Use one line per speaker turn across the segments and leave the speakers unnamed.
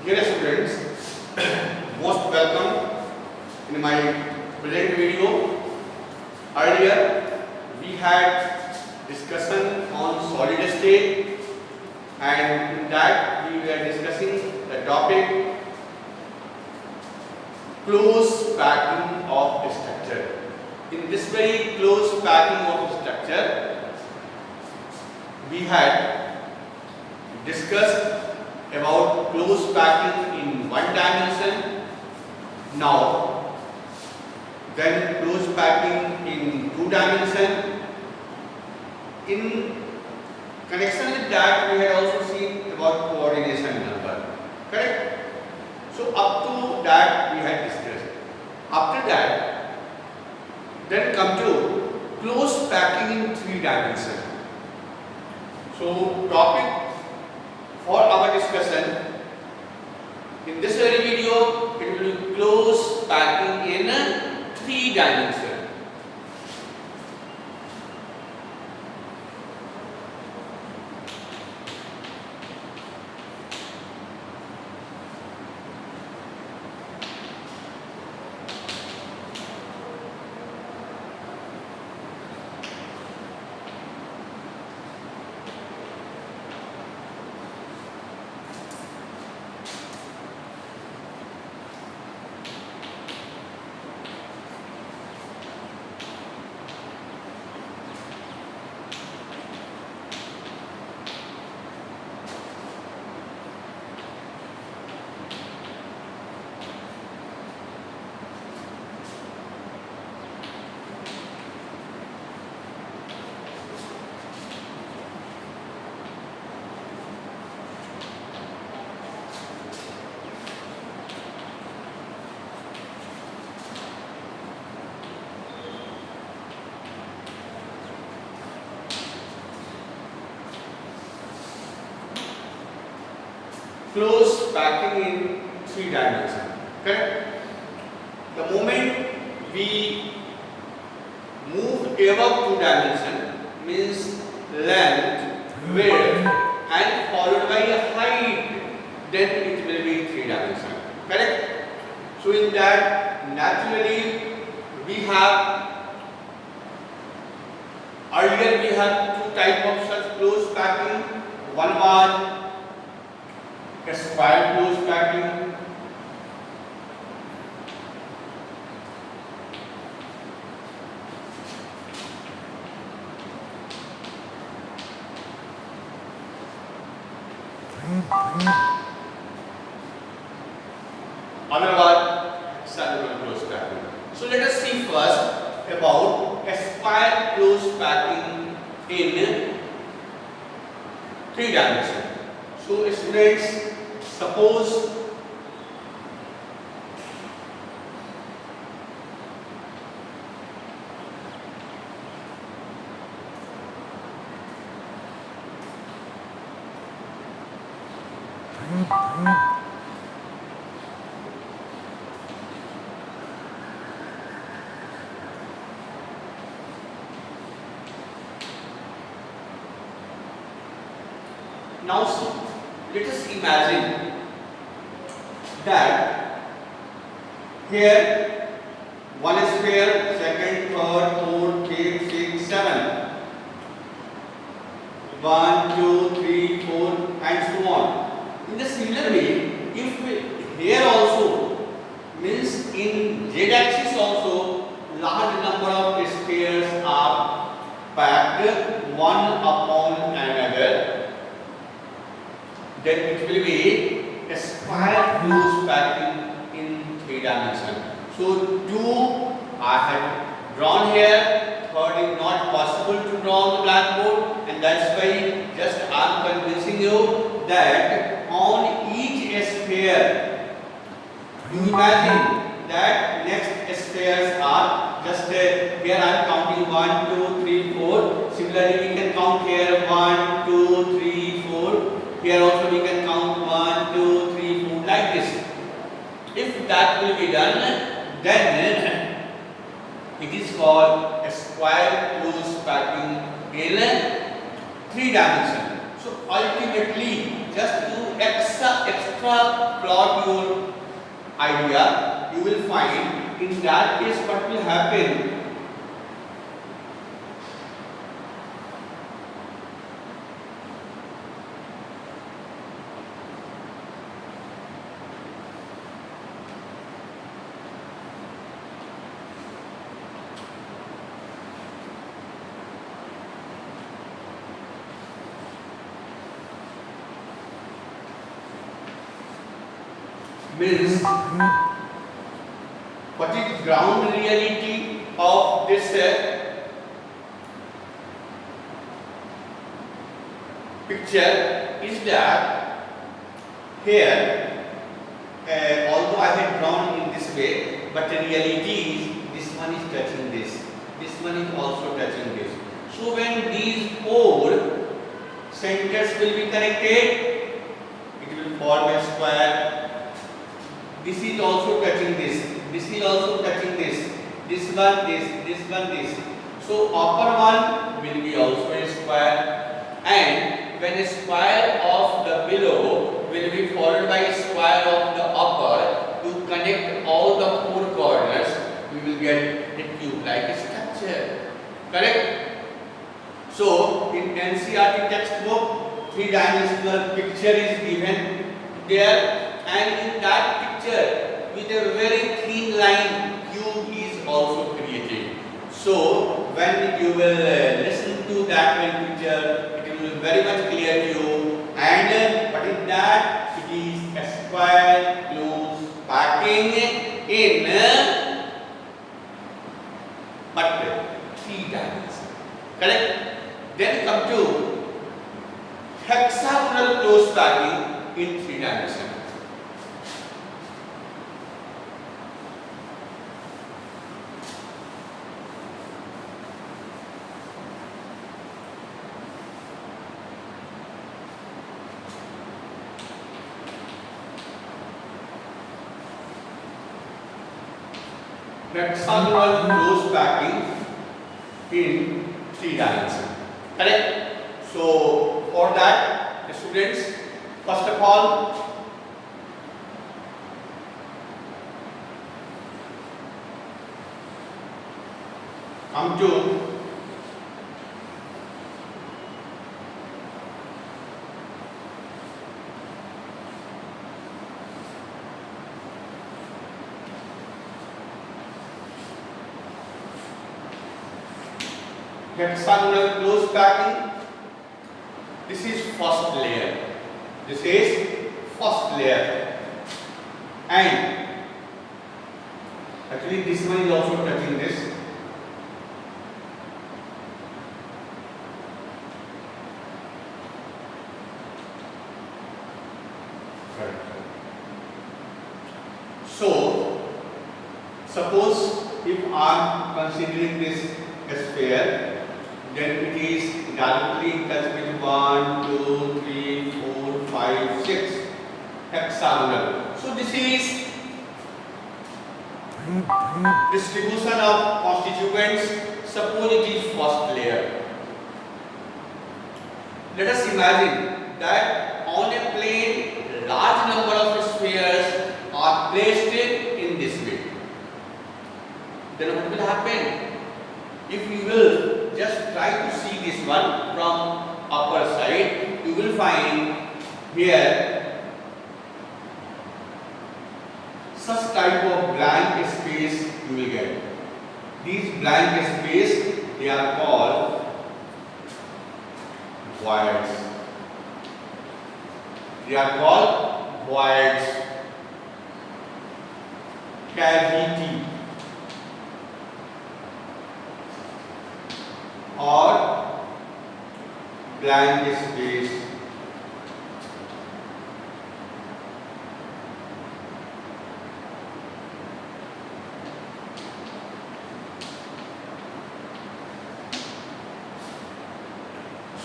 Dear students, most welcome in my present video. Earlier we had discussion on solid state, and in that we were discussing the topic close packing of structure. In this very close packing of structure, we had discussed about close packing in one dimension, now then close packing in two dimension. In connection with that, we had also seen about coordination number, correct? So up to that we had discussed. After that, then come to close packing in three dimension. So topic for our discussion in this very video, it will be close packing in three dimension. Close packing in three dimension, correct? The moment we move above two dimension means length, width and followed by a height, then it will be three dimension, correct? So in that, naturally we have earlier we have two type of such close packing. One was a square close packing, another one circular close packing. So let us see first about a square close packing in three dimension. So students, suppose now let us imagine that here one sphere, second, third, fourth, fifth, sixth, seven, 1, 2, 3, 4 and so on. In the similar way, if here also means in z axis also large number of spheres are packed one upon another, then it will be a square close packing in three dimension. So two I have drawn here, third is not possible to draw on the blackboard, and that's why just I am convincing you that on each sphere, you imagine that next spheres are just here I am counting 1, 2, 3, 4. Similarly, we can count here 1, 2, 3, 4. Here also we can count 1, 2, 3, 4 like this. If that will be done, then it is called a square close packing in three dimension. So ultimately, just to extra plot your idea, you will find in that case what will happen. Means what is ground reality of this picture is that here although I had drawn in this way, but the reality is this one is touching this one is also touching this. So when these four centers will be connected, it will form a square. This is also touching this is also touching this one, this one, this. So upper one will be also a square, and when a square of the below will be followed by a square of the upper, to connect all the four corners, we will get a cube-like structure. Correct? So in NCERT textbook, three-dimensional picture is given there. And in that picture, with a very thin line, cube is also created. So when you will listen to that very picture, it will be very much clear to you. And what is that? It is a square close packing in but three dimensions. Correct? Then come to hexagonal close packing in three dimensions. Hexagonal close packing in three dimensions. Correct? So for that, the students, first of all, come to hexagonal close packing. This is first layer. This is first layer. And actually this one is also touching this. So suppose if I am considering this sphere, then it is directly in touch with 1, 2, 3, 4, 5, 6 hexagonal. So this is distribution of constituents. Suppose it is first layer. Let us imagine that on a plane large number of spheres are placed in this way. Then what will happen? If you will just try to see this one from upper side, you will find here such type of blank space you will get. These blank space, they are called voids. They are called voids. Cavity or blank space.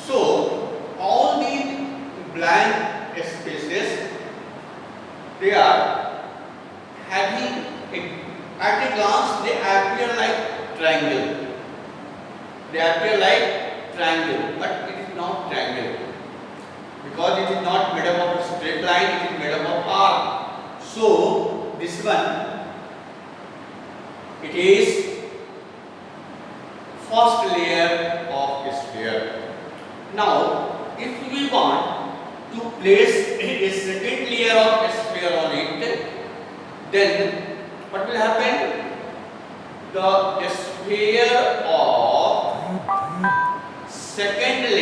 So all these blank spaces, they are having at a glance they appear like triangle. They appear like triangle, but it is not triangle because it is not made up of a straight line, it is made up of So this one, it is first layer of sphere. Now if we want to place a second layer of sphere on it, then what will happen? The sphere of second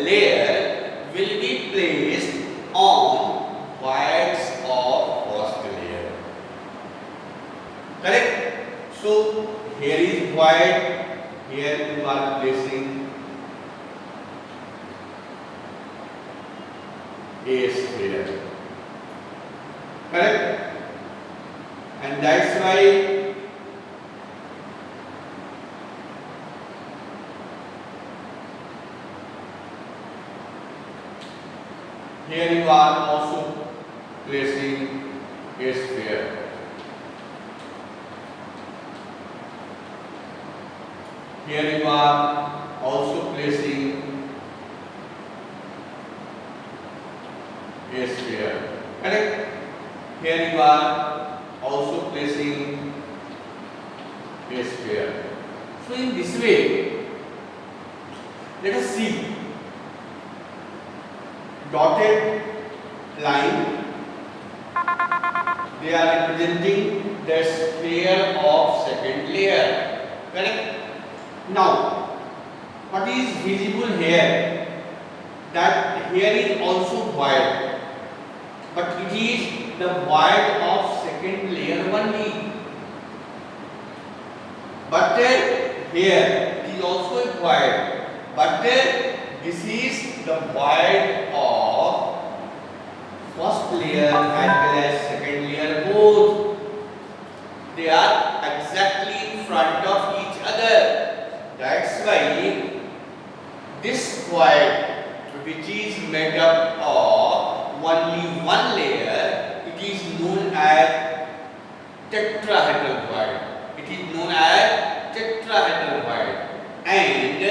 layer will be placed on voids of first layer. Correct? So here is void, here you are placing a sphere. Correct? And that's why here you are also placing a sphere. Here you are also placing a sphere. Correct? Here you are also placing a sphere. So in this way, let us see dotted line. They are representing the sphere of second layer. Correct? Now, what is visible here? That here is also void, but it is the void of second layer only. But here it is also a void, but this is the void of first layer as well as second layer both. They are exactly in front of each other. That's why this void, which is made up of only one layer, it is known as tetrahedral void. It is known as tetrahedral void. And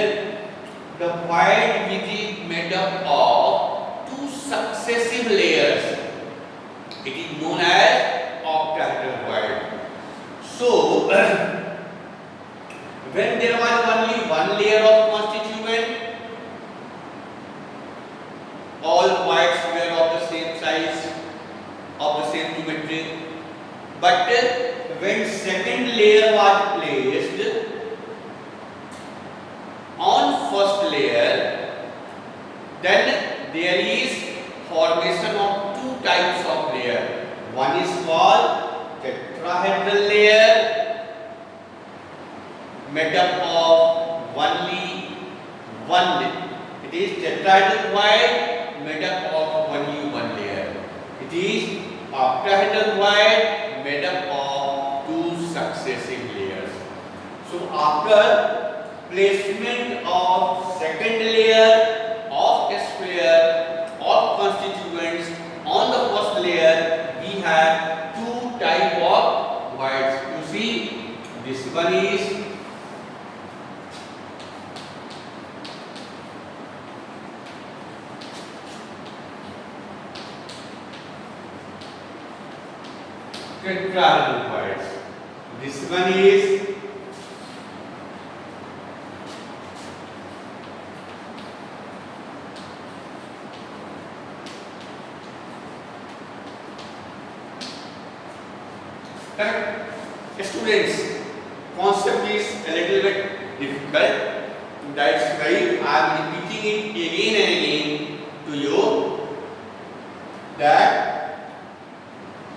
the void which is made up of two successive layers, it is known as octahedral void. So when there was only one layer of constituent, all voids were of the same size, of the same geometry. But when second layer was placed on first layer, then there is formation of two types of layer. One is called tetrahedral layer, made up of only one layer. It is tetrahedral void made up of only one layer. It is octahedral void made up of two successive layers. So after placement of second layer of a sphere of constituents on the first layer, we have two type of voids. You see, this one is tetrahedral voids. This one is correct. Students, concept is a little bit difficult. That's why I am repeating it again and again to you that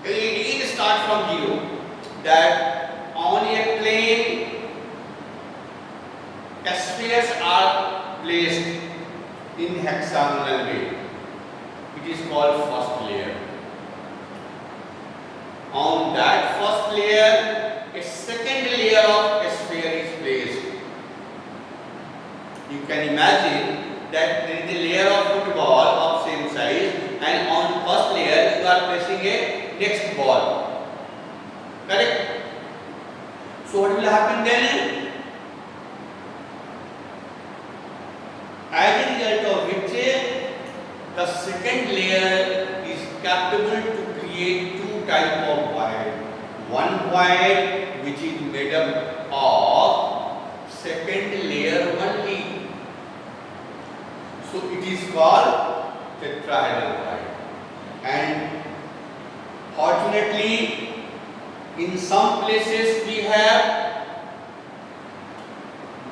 again start from zero. That on a plane, spheres are placed in hexagonal way. It is called first layer. On that first layer, a second layer of a sphere is placed. You can imagine that there is a layer of football of same size, and on first layer you are placing a next ball. Correct? So what will happen then? the second layer is capable to create two type of void. One void which is made up of second layer only. So it is called tetrahedral void. And fortunately, in some places we have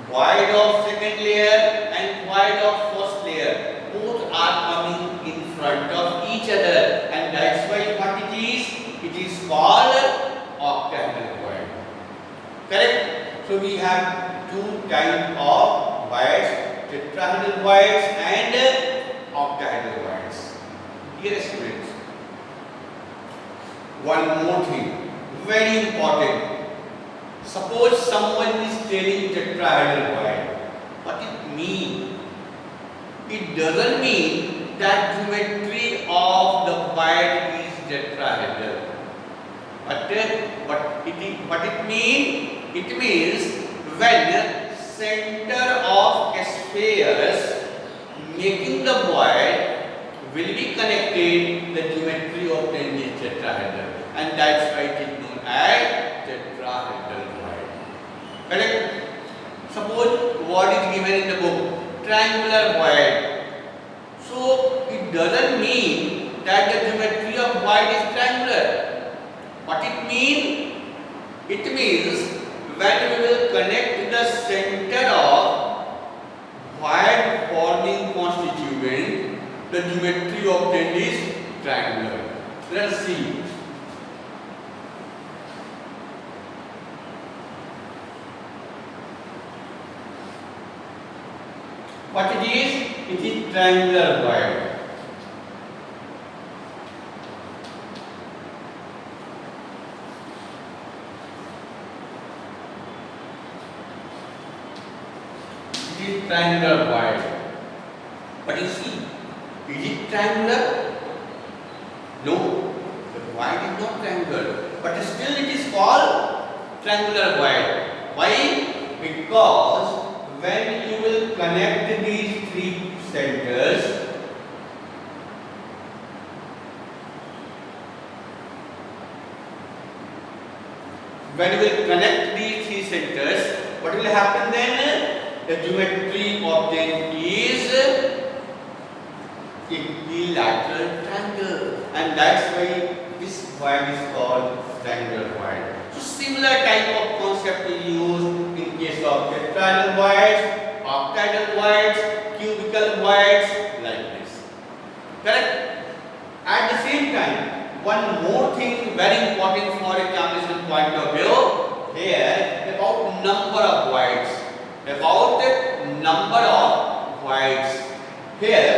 void of second layer and void of first layer. Both are coming in front of each other, and that's why what it is? It is called octahedral void. Correct? So we have two types of voids: tetrahedral voids and octahedral voids. Dear students, one more thing, very important. Suppose someone is telling tetrahedral void. What it means? It doesn't mean that geometry of the void is tetrahedral. What it means? It means when center of spheres making the void will be connected, the geometry obtained is tetrahedral, and that's why it is known as tetrahedral void. Correct? Suppose what is given in the book, triangular void. So it doesn't mean that the geometry of void is triangular. What it means? It means when we will connect the center of void forming constituent, the geometry obtained is triangular. Let us see. What it is? It is triangular void. It is triangular void. But you see, is it triangular? No, the void is not triangular. But still it is called triangular void. Why? Because when you will connect these three centers, what will happen then? The geometry obtained is equilateral triangle, and that's why this void is called triangular void. So similar type of concept is used in case of tetrahedral voids, octahedral voids, cubical voids, like this. Correct? At the same time, one more thing very important for examination point of view here about number of voids. Here,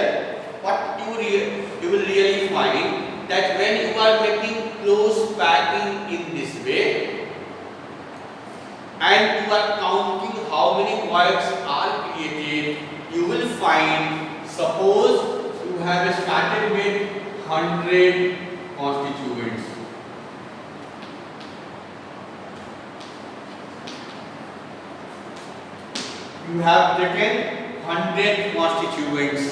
what you will really find that when you are making close packing in this way, and you are counting how many voids are created, you will find, suppose you have started with 100 constituents. You have taken 100 constituents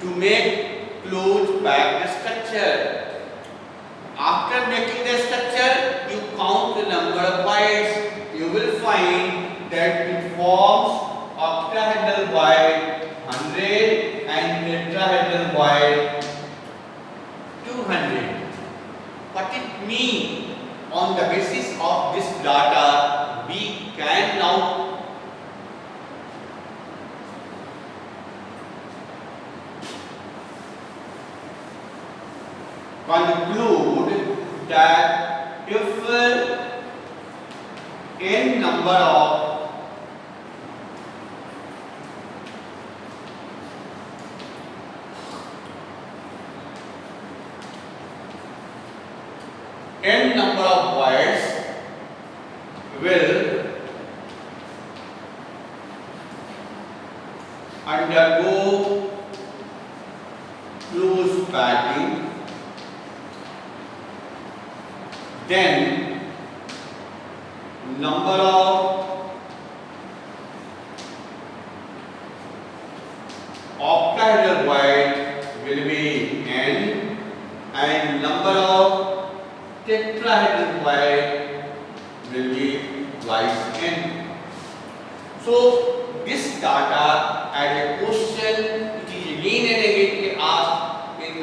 to make close packed structure. After making the structure, you count the number of voids. You will find that it forms octahedral void 100 and tetrahedral void 200. What it means? On the basis of this data, we can now conclude that if n number of voids will undergo close packing, then number of octahedral octahedral void will be n, and number of tetrahedral void will be twice n. So this data as a question, it is again and again asked in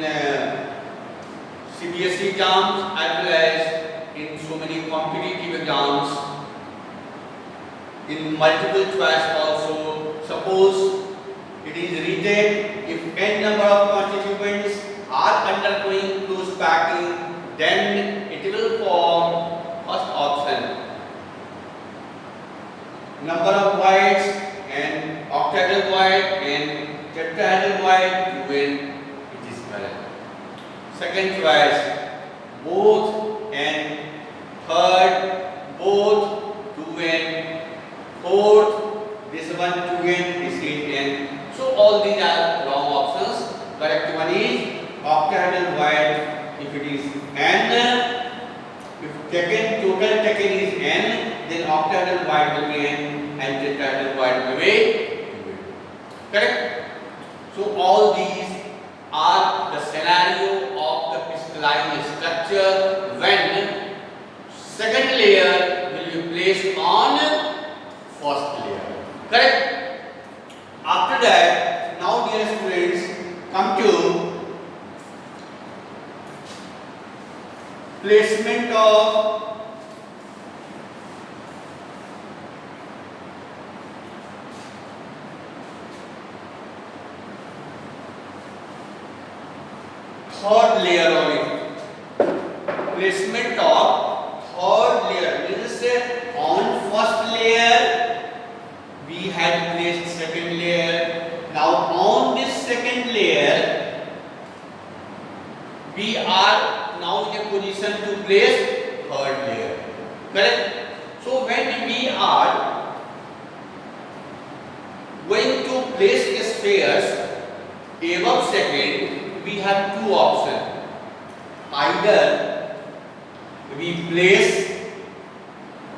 CBSE exams as well as in so many competitive exams, in multiple choice also. Suppose it is written, if n number of constituents are undergoing close packing, then it will form first option. Number of voids and octahedral void and tetrahedral void, 2n, it is correct. Second choice, both and third, both 2n, fourth, this one 2n, this 8n. So all these are wrong options. Correct one is octahedral void. If it is n, if total taken is n, then octahedral void will be n and tetrahedral void will be 2n. Correct? So all these are the scenario of the crystalline structure when second layer will be placed on first layer. Correct? After that, now dear students, come to placement of third layer on it. Placement of third layer means on first layer we had placed second layer. Now on this second layer we are now in a position to place third layer. Correct? So when we are going to place spheres above second, we have two options. Either we place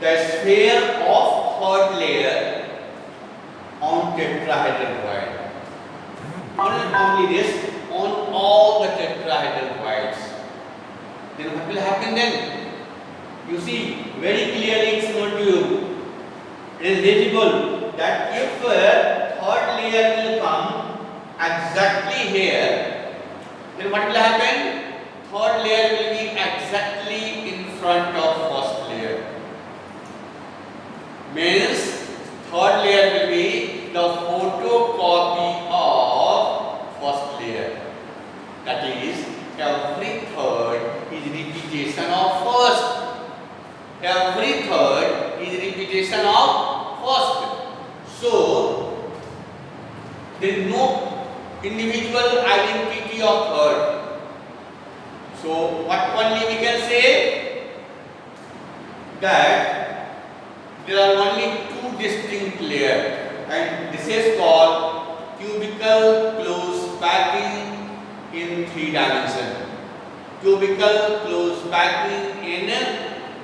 the sphere of third layer on tetrahedral void. Not only this, on all the tetrahedral voids. Then what will happen then? You see, very clearly it's not you. It is visible that if third layer will come exactly here, then what will happen? Third layer will be exactly in front of first layer. Means third layer will be the photocopy of first layer. That is, every third is repetition of first. Every third is repetition of first. So, there is no individual identity of third. So, what only we can say? That there are only two distinct layers, and this is called cubical close packing in 3 dimensions. Cubical close packing in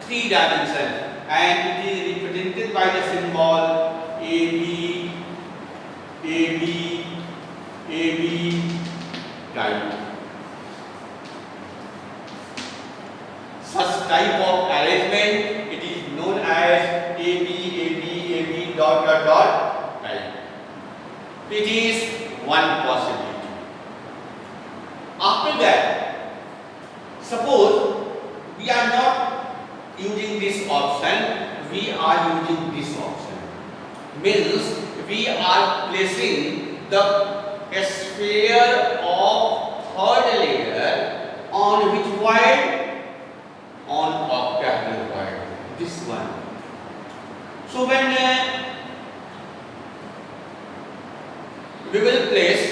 3 dimensions, and it is represented by the symbol AB, AB, AB type. Such type of arrangement, it is known as AB, AB, AB dot dot dot type. It is one possibility. After that, suppose we are not using this option, we are using this option. Means we are placing the sphere of third layer on which void? On octahedral void. This one. So when we will place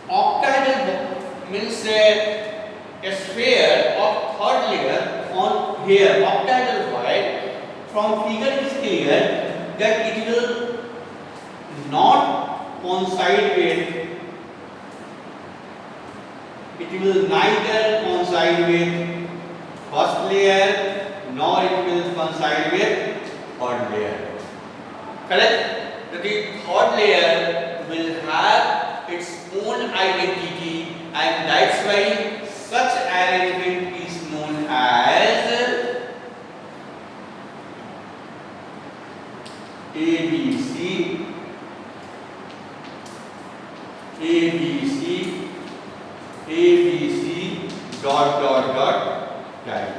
octahedral means a sphere of third layer on here, octahedral void. From figure it is clear that it will not coincide with, it will neither coincide with first layer nor it will coincide with third layer. Correct? That the third layer will have its own identity, and that's why such arrangement is known as ABC, ABC, ABC dot dot dot type.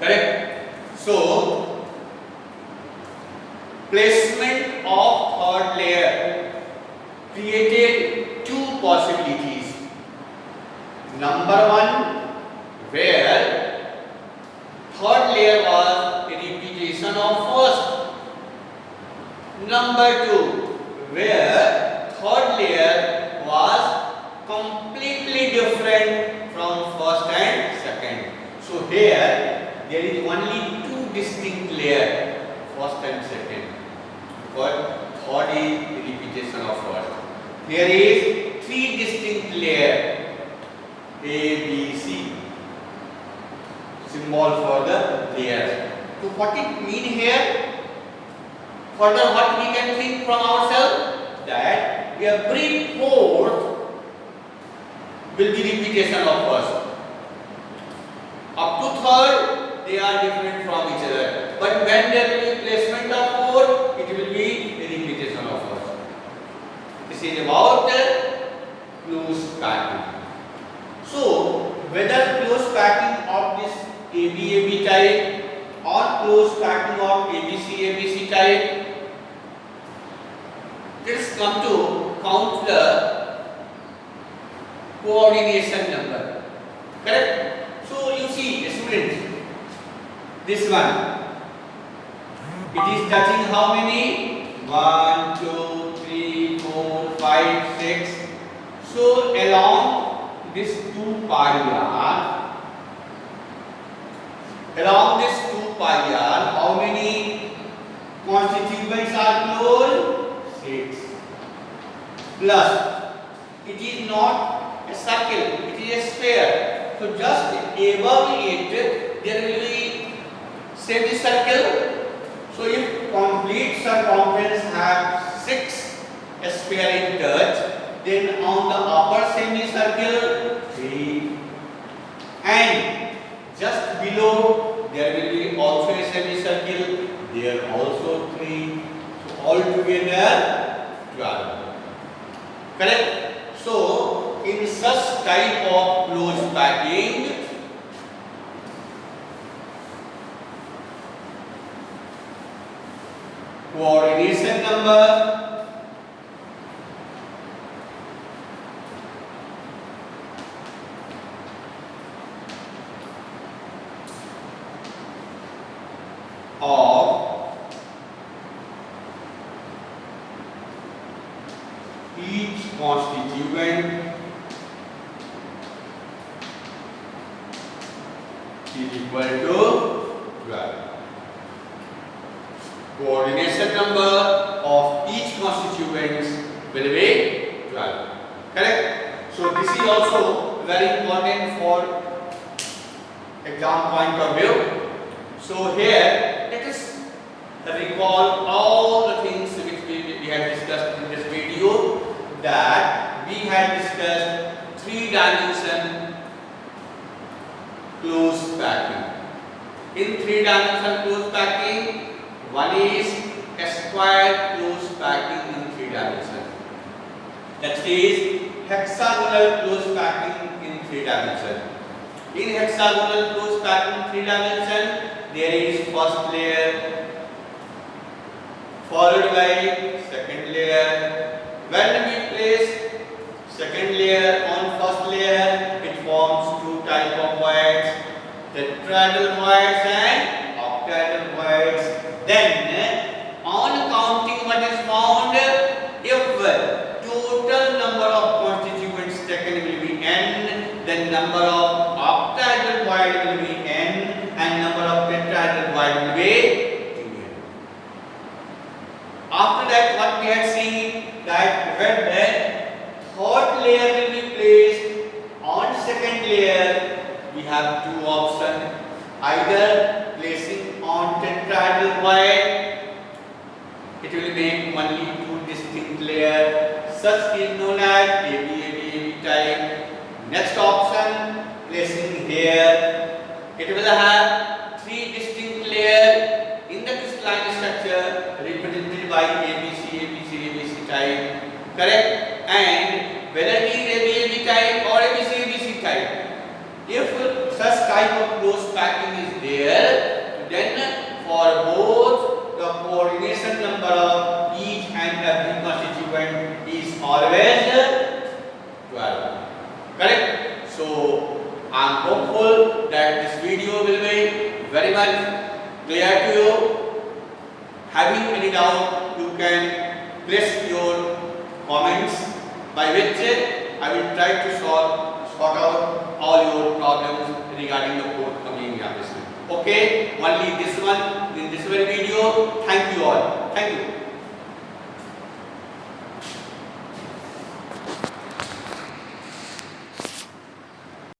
Correct? So, placement of third layer created two possibilities. Number one, where third layer was a repetition of first. Number two, where third layer was completely different from first and second. So here there is only two distinct layers, first and second. But third is repetition of first. There is three distinct layers, A, B, C. Symbol for the layers. So what it mean here? Further, what we can think from ourselves, that every fourth will be repetition of first. Up to third, they are different from each other. But when there will be placement of fourth, it will be a repetition of first. This is about close packing. So, whether close packing of this AB type or close packing of ABC type, let's come to count the coordination number. Correct? So you see, students, this one, it is touching how many? 1, 2, 3, 4, 5, 6. So along this 2 pi r, how many constituents are closed? 6. Plus, it is not a circle, it is a sphere. So just above it, there will be semicircle. So if complete circumference have 6 sphere in touch, then on the upper semicircle 3, and just below there will be also a semicircle, there also 3. So altogether 12. Correct? So in such type of close packing, coordination number of each constituent is equal to 12. Coordination number of each constituent will be 12. Correct? So this is also very important for exam point of view. So here let us recall all the things which we had discussed in this video, that we had discussed 3-dimension close packing. In 3-dimension close packing, one is a square close packing in 3 dimensions. Next is hexagonal close packing in 3 dimensions. In hexagonal close packing in 3 dimensions, there is first layer followed by second layer. When we place second layer on first layer, it forms 2 types of voids, tetrahedral voids and octahedral voids. Then, on counting what is found, if total number of constituents taken will be n, then number of octahedral void will be n, and number of tetrahedral void will be 2n. After that, what we had seen, that when the third layer will be placed on second layer, we have 2 options: either placing on tetrahedral void, it will make only 2 distinct layer. Such is known as AB type. Next option, placing here. It will have three distinct layers in the crystalline structure represented by ABC type. Correct? And whether it is AB type or ABC type. If such type of close packing is there, then for both the coordination number of each and every constituent is always 12. Correct? So I am hopeful that this video will be very much clear to you. Having any doubt, you can place your comments, by which I will try to sort out all your problems regarding the forthcoming episode. Okay, only this one.